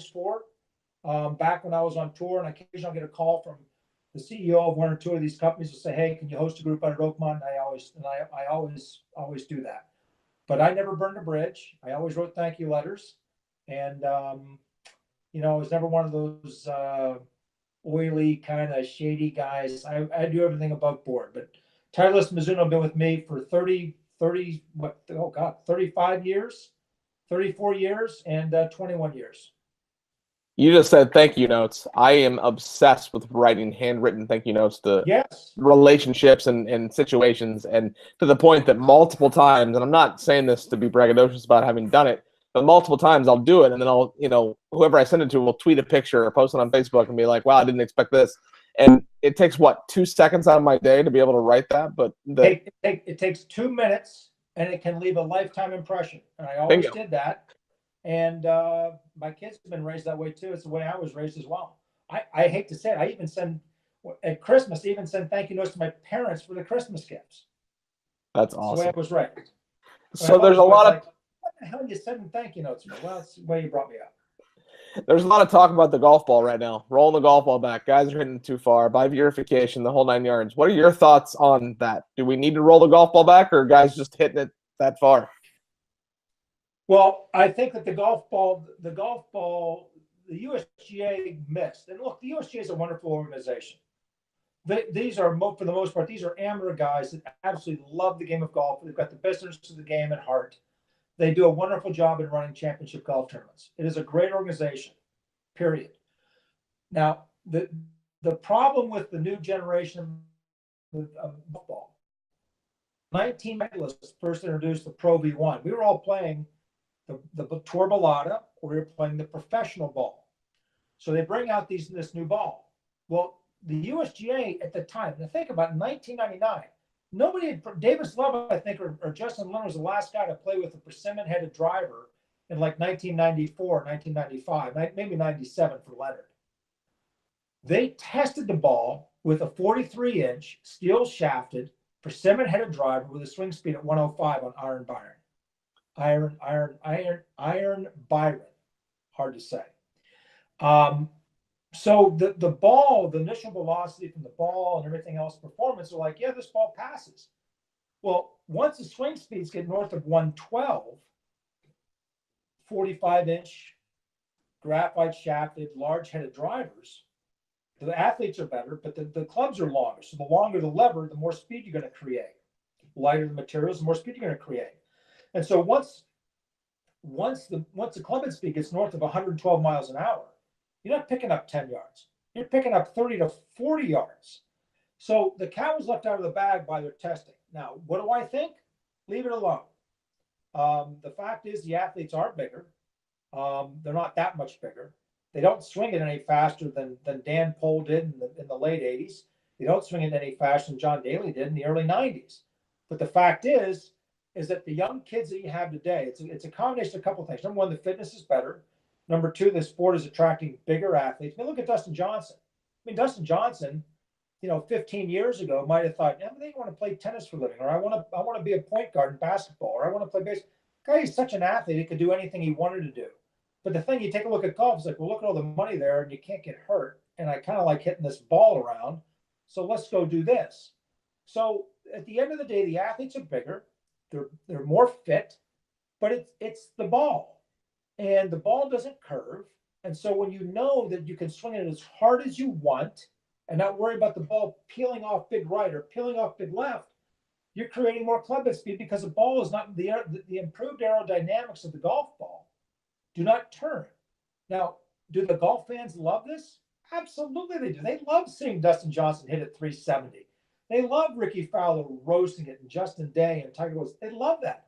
for. Back when I was on tour, and occasionally I'll get a call from the CEO of one or two of these companies to say, "Hey, can you host a group out at Oakmont?" And I always do that. But I never burned a bridge. I always wrote thank you letters, and I was never one of those oily kind of shady guys. I do everything above board. But Titleist Mizuno have been with me for 35 years. 34 years and 21 years. You just said thank you notes. I am obsessed with writing handwritten thank you notes to Yes. relationships and situations, and to the point that multiple times, and I'm not saying this to be braggadocious about having done it, but multiple times I'll do it, and then I'll, whoever I send it to will tweet a picture or post it on Facebook and be like, wow, I didn't expect this. And it takes, 2 seconds out of my day to be able to write that? But it takes 2 minutes, and it can leave a lifetime impression. And I always did that. And my kids have been raised that way too. It's the way I was raised as well. I hate to say it, I even send at Christmas, thank you notes to my parents for the Christmas gifts. That's awesome. That's the way I was raised. So there's a lot of, what the hell are you sending thank you notes for? Well, that's the way you brought me up. There's a lot of talk about the golf ball right now. Rolling the golf ball back. Guys are hitting too far. By verification, the whole 9 yards. What are your thoughts on that? Do we need to roll the golf ball back, or are guys just hitting it that far? Well, I think that the golf ball, the USGA missed. And look, the USGA is a wonderful organization. These are, for the most part, these are amateur guys that absolutely love the game of golf. They've got the business of the game at heart. They do a wonderful job in running championship golf tournaments. It is a great organization, period. Now, the problem with the new generation of football, 1990s first introduced the Pro V1. We were all playing the Tour Ballata, or we were playing the professional ball. So they bring out this new ball. Well, the USGA at the time, now think about it, 1999, nobody, Davis Love, I think, or Justin Leonard was the last guy to play with a persimmon-headed driver in like 1994, 1995, maybe 97 for Leonard. They tested the ball with a 43-inch steel-shafted persimmon-headed driver with a swing speed at 105 on Iron Byron. Iron Byron, hard to say. So the ball, the initial velocity from the ball and everything else, performance, are like, yeah, this ball passes. Well, once the swing speeds get north of 112, 45-inch graphite shafted, large-headed drivers, the athletes are better, but the clubs are longer. So the longer the lever, the more speed you're going to create. Lighter the materials, the more speed you're going to create. And so once the club head speed gets north of 112 miles an hour, you're not picking up 10 yards. You're picking up 30 to 40 yards. So the cat was left out of the bag by their testing. Now, what do I think? Leave it alone. The fact is the athletes are bigger. They're not that much bigger. They don't swing it any faster than Dan Pohl did in the late 80s. They don't swing it any faster than John Daly did in the early 90s. But the fact is that the young kids that you have today, it's a combination of a couple of things. Number one, the fitness is better. Number two, the sport is attracting bigger athletes. I mean, look at Dustin Johnson. I mean, Dustin Johnson, 15 years ago might have thought, yeah, they want to play tennis for a living, or I want to be a point guard in basketball, or I want to play baseball. Guy is such an athlete, he could do anything he wanted to do. But the thing, you take a look at golf, it's like, well, look at all the money there, and you can't get hurt. And I kind of like hitting this ball around, so let's go do this. So at the end of the day, the athletes are bigger, they're more fit, but it's the ball, and the ball doesn't curve. And so when you know that you can swing it as hard as you want and not worry about the ball peeling off big right or peeling off big left, you're creating more club head speed, because the ball is not the improved aerodynamics of the golf ball do not turn. Now, do the golf fans love this? Absolutely they do. They love seeing Dustin Johnson hit at 370. They love Ricky Fowler roasting it, and Justin Day and Tiger Woods. They love that.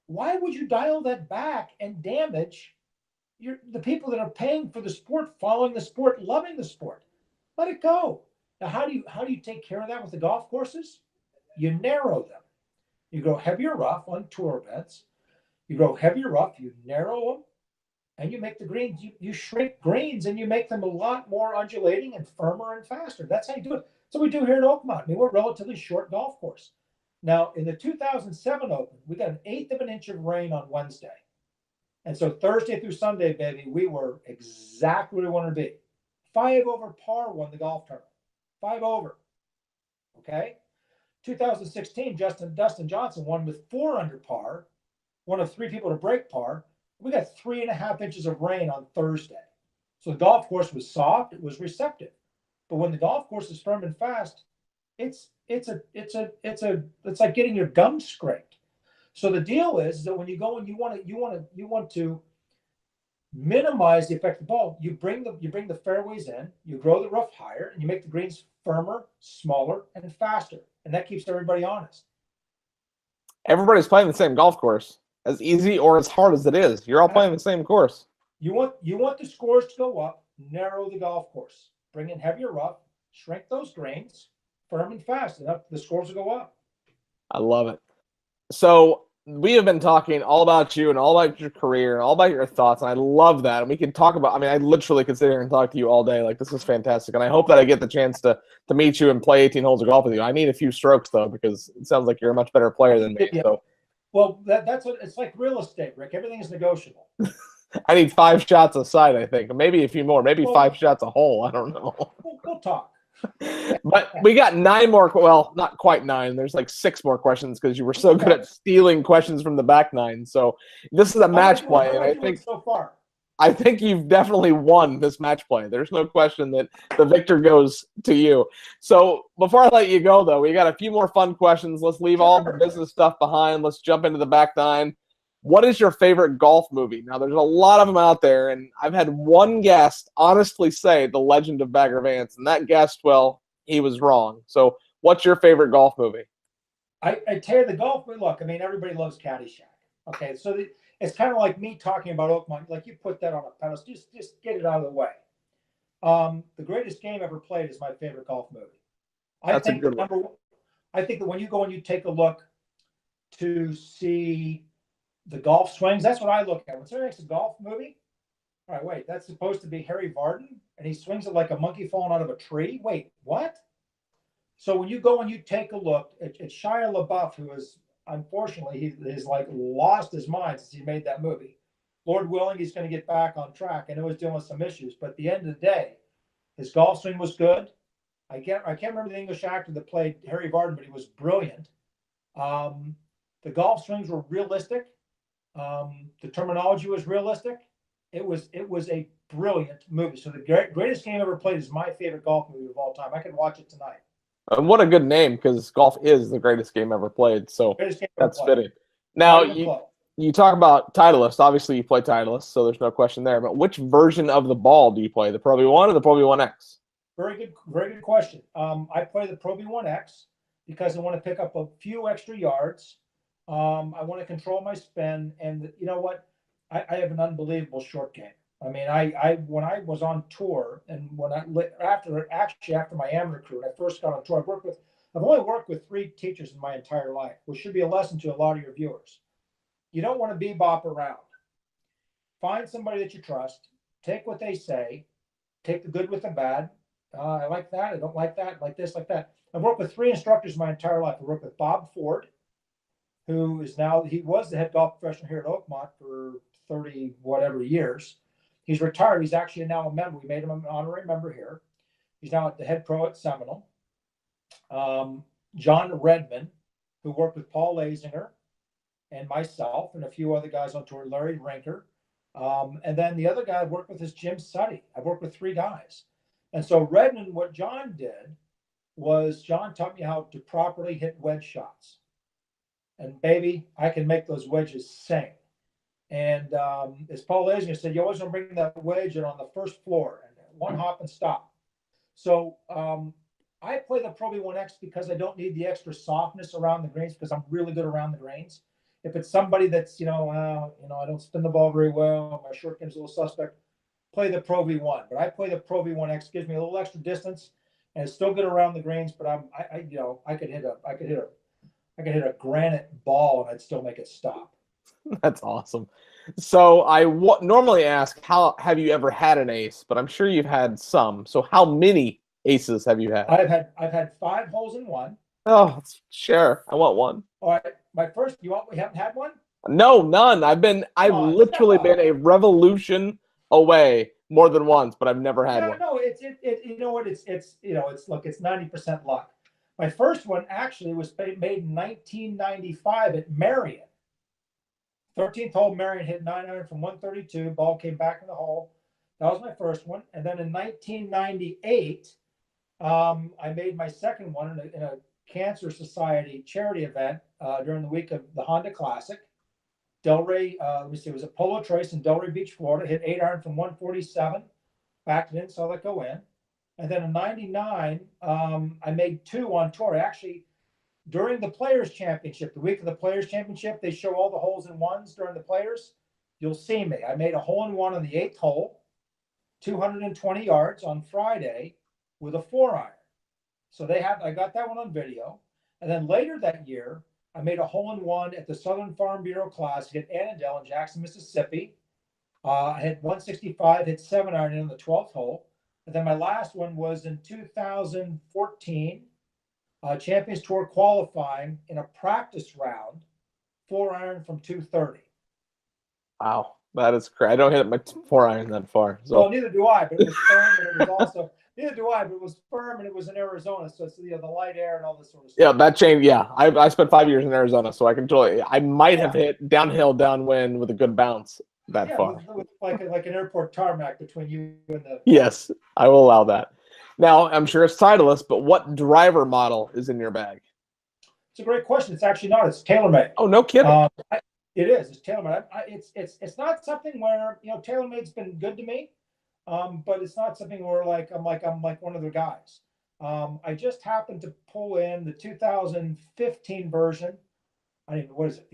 Why would you dial that back and damage the people that are paying for the sport, following the sport, loving the sport? Let it go. Now, how do you take care of that with the golf courses? You narrow them. You go heavier rough on tour events. You go heavier rough, you narrow them, and you make the greens, you shrink greens, and you make them a lot more undulating and firmer and faster. That's how you do it. So we do here at Oakmont. I mean, we're a relatively short golf course. Now, in the 2007 Open, we got 1/8 of an inch of rain on Wednesday. And so Thursday through Sunday, baby, we were exactly where we wanted to be. 5 over par won the golf tournament. 5 over. Okay? 2016, Dustin Johnson won with 4 under par, one of 3 people to break par. We got 3.5 inches of rain on Thursday. So the golf course was soft, it was receptive. But when the golf course is firm and fast, it's like getting your gums scraped. So the deal is that when you go and you want to minimize the effect of the ball, you bring the fairways in, you grow the rough higher, and you make the greens firmer, smaller, and faster, and that keeps everybody honest. Everybody's playing the same golf course, as easy or as hard as it is. You're all playing the same course. You want the scores to go up, narrow the golf course, bring in heavier rough, shrink those greens, firm and fast, and the scores will go up. I love it. So we have been talking all about you and all about your career and all about your thoughts, and I love that. And we can talk about, I mean, I literally could sit here and talk to you all day. Like, this is fantastic. And I hope that I get the chance to meet you and play 18 holes of golf with you. I need a few strokes, though, because it sounds like you're a much better player than me. Yeah. So, well, that's what it's like real estate, Rick. Everything is negotiable. I need 5 shots aside, I think. Maybe a few more. Maybe 5 shots a hole. I don't know. We'll talk. But we got 9 more. Well, not quite 9. There's like 6 more questions because you were so good at stealing questions from the back 9. So this is a match play, and I think you've definitely won this match play. There's no question that the victor goes to you. So before I let you go, though, we got a few more fun questions. Let's leave all the business stuff behind. Let's jump into the back 9. What is your favorite golf movie? Now, there's a lot of them out there, and I've had one guest honestly say The Legend of Bagger Vance, and that guest, well, he was wrong. So what's your favorite golf movie? I tell you, the golf movie, look, I mean, everybody loves Caddyshack. Okay, so it's kind of like me talking about Oakmont. Like, you put that on a pedestal, just get it out of the way. The Greatest Game Ever Played is my favorite golf movie. I think that when you go and you take a look to see the golf swings, that's what I look at. When somebody makes a golf movie, all right, wait, that's supposed to be Harry Vardon, and he swings it like a monkey falling out of a tree? Wait, what? So when you go and you take a look at Shia LaBeouf, who is, unfortunately, he is like lost his mind since he made that movie. Lord willing, he's going to get back on track. I know he's dealing with some issues, but at the end of the day, his golf swing was good. I can't remember the English actor that played Harry Vardon, but he was brilliant. The golf swings were realistic. The terminology was realistic. It was a brilliant movie. So the Greatest Game Ever Played is my favorite golf movie of all time. I could watch it tonight. What a good name, because golf is the greatest game ever played. So that's fitting. Now, you talk about Titleist. Obviously, you play Titleist, so there's no question there. But which version of the ball do you play, the Pro V1 or the Pro V1X? Very good question. I play the Pro V1X because I want to pick up a few extra yards. I want to control my spin, and you know what? I have an unbelievable short game. I mean, when I was on tour, and after my amateur career, when I first got on tour, I've only worked with 3 teachers in my entire life, which should be a lesson to a lot of your viewers. You don't want to bebop around. Find somebody that you trust. Take what they say. Take the good with the bad. I like that. I don't like that. Like this, like that. I've worked with 3 instructors my entire life. I worked with Bob Ford, who is now, he was the head golf professional here at Oakmont for 30 whatever years. He's retired. He's actually now a member. We made him an honorary member here. He's now the head pro at Seminole. John Redman, who worked with Paul Lazinger and myself and a few other guys on tour, Larry Rinker. And then the other guy I've worked with is Jim Suddy. I've worked with 3 guys. And so Redman, what John did was John taught me how to properly hit wedge shots. And baby, I can make those wedges sing. And as Paul Lazinger said, you always want to bring that wedge in on the first floor and one hop and stop. So I play the Pro V1X because I don't need the extra softness around the greens because I'm really good around the greens. If it's somebody that's, I don't spin the ball very well, my short game's a little suspect, play the Pro V1. But I play the Pro V1X, gives me a little extra distance, and it's still good around the greens. But I could hit a granite ball and I'd still make it stop. That's awesome. So I normally ask, how have you ever had an ace? But I'm sure you've had some. So how many aces have you had? I've had 5 holes in one. Oh, sure. I want one. All right. We haven't had one? No, none. I've literally been a revolution away more than once, but I've never had one. No, it's look, it's 90% luck. My first one actually was made in 1995 at Marion. 13th hole, Marion hit 900 from 132. Ball came back in the hole. That was my first one. And then in 1998, I made my second one in a Cancer Society charity event during the week of the Honda Classic. Delray, let me see, it was a Polo Trace in Delray Beach, Florida. Hit 8-iron from 147, backed it in, saw that go in. And then in 99, I made 2 on tour. Actually, during the Players Championship, the week of the Players Championship, they show all the holes in ones during the Players. You'll see me. I made a hole in one on the 8th hole, 220 yards on Friday with a 4-iron. So I got that one on video. And then later that year, I made a hole in one at the Southern Farm Bureau Classic at Annandale in Jackson, Mississippi. I hit 165, hit 7-iron in the 12th hole. And then my last one was in 2014, Champions Tour qualifying in a practice round, 4-iron from 230. Wow, that is crazy. I don't hit my 4-iron that far. So. Well, neither do I, but it was firm, and it was also neither do I, but it was firm, and it was in Arizona, so it's the light air and all this sort of stuff. Yeah, that changed. Yeah, I spent 5 years in Arizona, so I can totally. I might have hit downhill, downwind with a good bounce that far. With like an airport tarmac between you and the. Yes, I will allow that. Now, I'm sure it's Titleist, but what driver model is in your bag? It's a great question. It's actually not. It's TaylorMade. Oh, no kidding. It is. It's TaylorMade. It's not something where TaylorMade's been good to me, but it's not something where I'm like one of the guys. I just happened to pull in the 2015 version. I don't even know, what is it?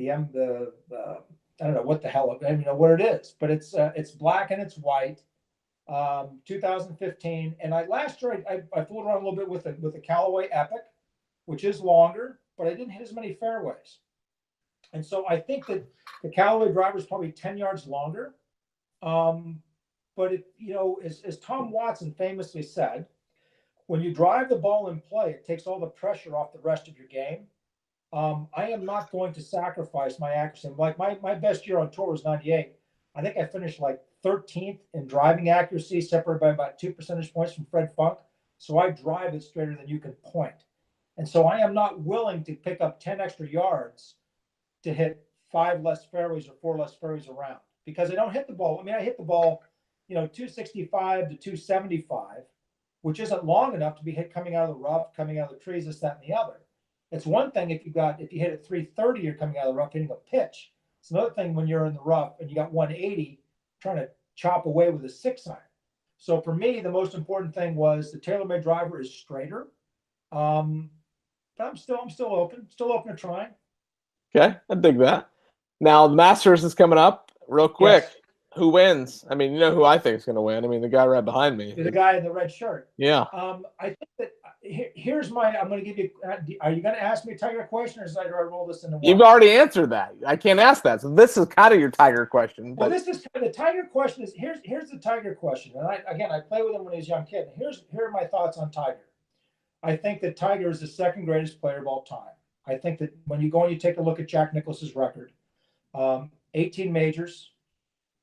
I don't know what the hell. I don't even know what it is, but it's black and it's white. 2015, and last year I fooled around a little bit with the Callaway Epic, which is longer, but I didn't hit as many fairways, and so I think that the Callaway driver is probably 10 yards longer. But as Tom Watson famously said, when you drive the ball in play, it takes all the pressure off the rest of your game. I am not going to sacrifice my accuracy. Like my best year on tour was 98. I think I finished like 13th in driving accuracy, separated by about 2 percentage points from Fred Funk. So I drive it straighter than you can point. And so I am not willing to pick up 10 extra yards to hit 5 less fairways or 4 less fairways around, because I don't hit the ball. I mean, I hit the ball, 265 to 275, which isn't long enough to be hit coming out of the rough, coming out of the trees, this, that, and the other. It's one thing if you hit at 330, you're coming out of the rough hitting a pitch. It's another thing when you're in the rough and you got 180 trying to chop away with a 6-iron. So for me, the most important thing was the TaylorMade driver is straighter. But I'm still open to trying. Okay, I dig that. Now the Masters is coming up real quick. Yes. Who wins? I mean, you know who I think is going to win. I mean, the guy right behind me. The guy in the red shirt. Yeah. I think that here's I'm going to give you. Are you going to ask me a Tiger question, or do I roll this into one? You've already answered that. I can't ask that. So this is kind of your Tiger question. Well, this is the Tiger question. Here's the Tiger question. And I played with him when he was a young kid. Here are my thoughts on Tiger. I think that Tiger is the second greatest player of all time. I think that when you go and you take a look at Jack Nicklaus's record, 18 majors,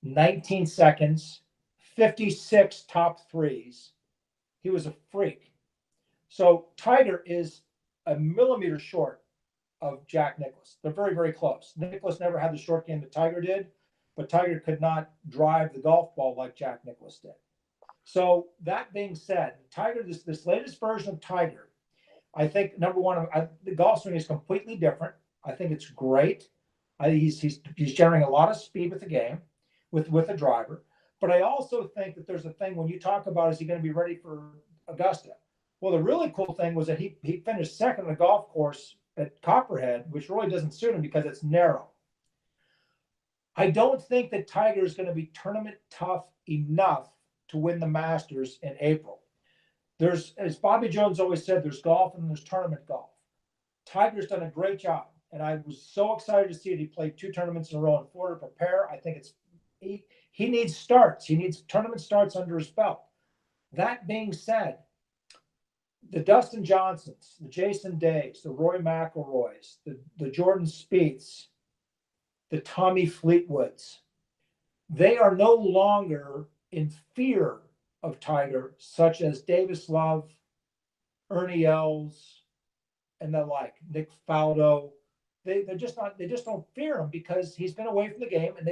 19 seconds, 56 top threes. He was a freak. So Tiger is a millimeter short of Jack Nicklaus. They're very, very close. Nicklaus never had the short game that Tiger did, but Tiger could not drive the golf ball like Jack Nicklaus did. So that being said, Tiger, this latest version of Tiger, I think, number one, the golf swing is completely different. I think it's great. He's generating a lot of speed with the game, with the driver. But I also think that there's a thing when you talk about, is he going to be ready for Augusta? Well, the really cool thing was that he finished second on the golf course at Copperhead, which really doesn't suit him because it's narrow. I don't think that Tiger is going to be tournament tough enough to win the Masters in April. There's, as Bobby Jones always said, there's golf and there's tournament golf. Tiger's done a great job, and I was so excited to see it. He played 2 tournaments in a row in Florida to prepare. I think he needs starts. He needs tournament starts under his belt. That being said, the Dustin Johnsons, the Jason Days, the Roy McIlroys, the Jordan Spieths, the Tommy Fleetwoods, they are no longer in fear of Tiger, such as Davis Love, Ernie Els, and the like, Nick Faldo. They just don't fear him because he's been away from the game, and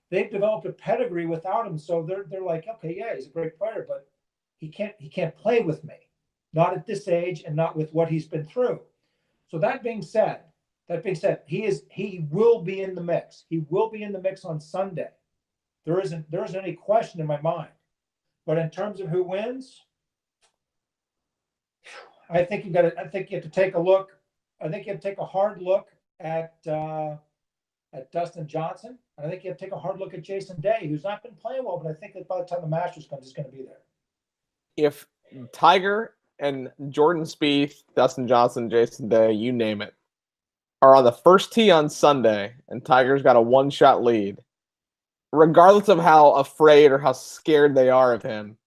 they've developed a pedigree without him. So they're like, okay, yeah, he's a great player, but he can't play with me, not at this age and not with what he's been through. So that being said, That being said, he will be in the mix. He will be in the mix on Sunday. There isn't any question in my mind. But in terms of who wins, I think you have to take a look. I think you have to take a hard look at Dustin Johnson. And I think you have to take a hard look at Jason Day, who's not been playing well, but I think that by the time the Masters comes, he's going to be there. If Tiger and Jordan Spieth, Dustin Johnson, Jason Day, you name it, are on the first tee on Sunday, and Tiger's got a one-shot lead, regardless of how afraid or how scared they are of him,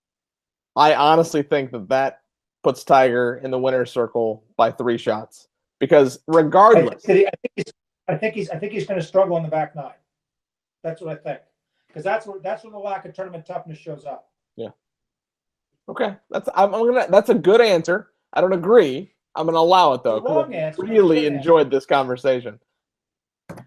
I honestly think that puts Tiger in the winner's circle by 3 shots. Because regardless, I think he's going to struggle in the back 9. That's what I think, because that's where the lack of tournament toughness shows up. Yeah. Okay, that's a good answer. I don't agree. I'm gonna allow it though. Wrong answer. Really enjoyed this conversation.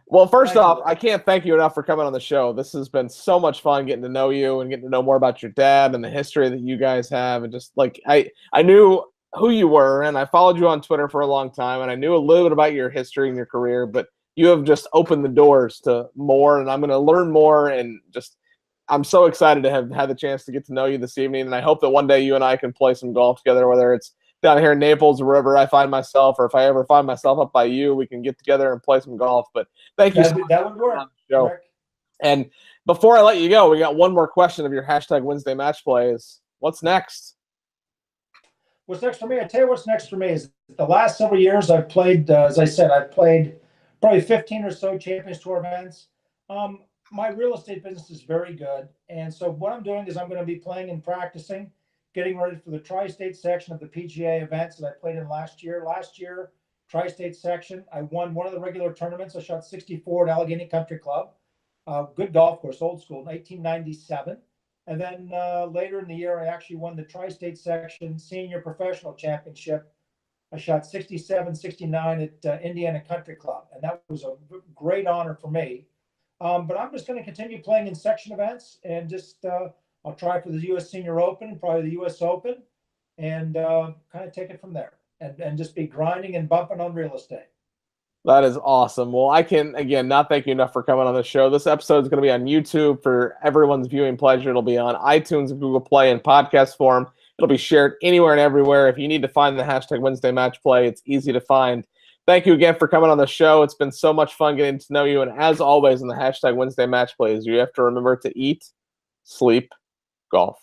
Well, first off, I can't thank you enough for coming on the show. This has been so much fun getting to know you and getting to know more about your dad and the history that you guys have. And just like I knew who you were, and I followed you on Twitter for a long time, and I knew a little bit about your history and your career, but you have just opened the doors to more, and I'm going to learn more. And just, I'm so excited to have had the chance to get to know you this evening. And I hope that one day you and I can play some golf together, whether it's down here in Naples or wherever I find myself, or if I ever find myself up by you, we can get together and play some golf. But thank you so much. That would work. Show. And before I let you go, we got one more question of your hashtag Wednesday match plays. What's next? What's next for me? I tell you what's next for me is the last several years I've played, as I said, I've played probably 15 or so Champions Tour events. My real estate business is very good. And so what I'm doing is I'm going to be playing and practicing, getting ready for the tri-state section of the PGA events that I played in last year. Last year, tri-state section, I won one of the regular tournaments. I shot 64 at Allegheny Country Club. Good golf course, old school, 1997. And then later in the year, I actually won the tri-state section senior professional championship. I shot 67, 69 at Indiana Country Club. And that was a great honor for me. But I'm just going to continue playing in section events and just I'll try for the U.S. Senior Open, probably the U.S. Open, and kind of take it from there and just be grinding and bumping on real estate. That is awesome. Well, I can, again, not thank you enough for coming on the show. This episode is going to be on YouTube for everyone's viewing pleasure. It'll be on iTunes and Google Play in podcast form. It'll be shared anywhere and everywhere. If you need to find the hashtag Wednesday Match Play, it's easy to find. Thank you again for coming on the show. It's been so much fun getting to know you. And as always, in the hashtag Wednesday Match Plays, you have to remember to eat, sleep, golf.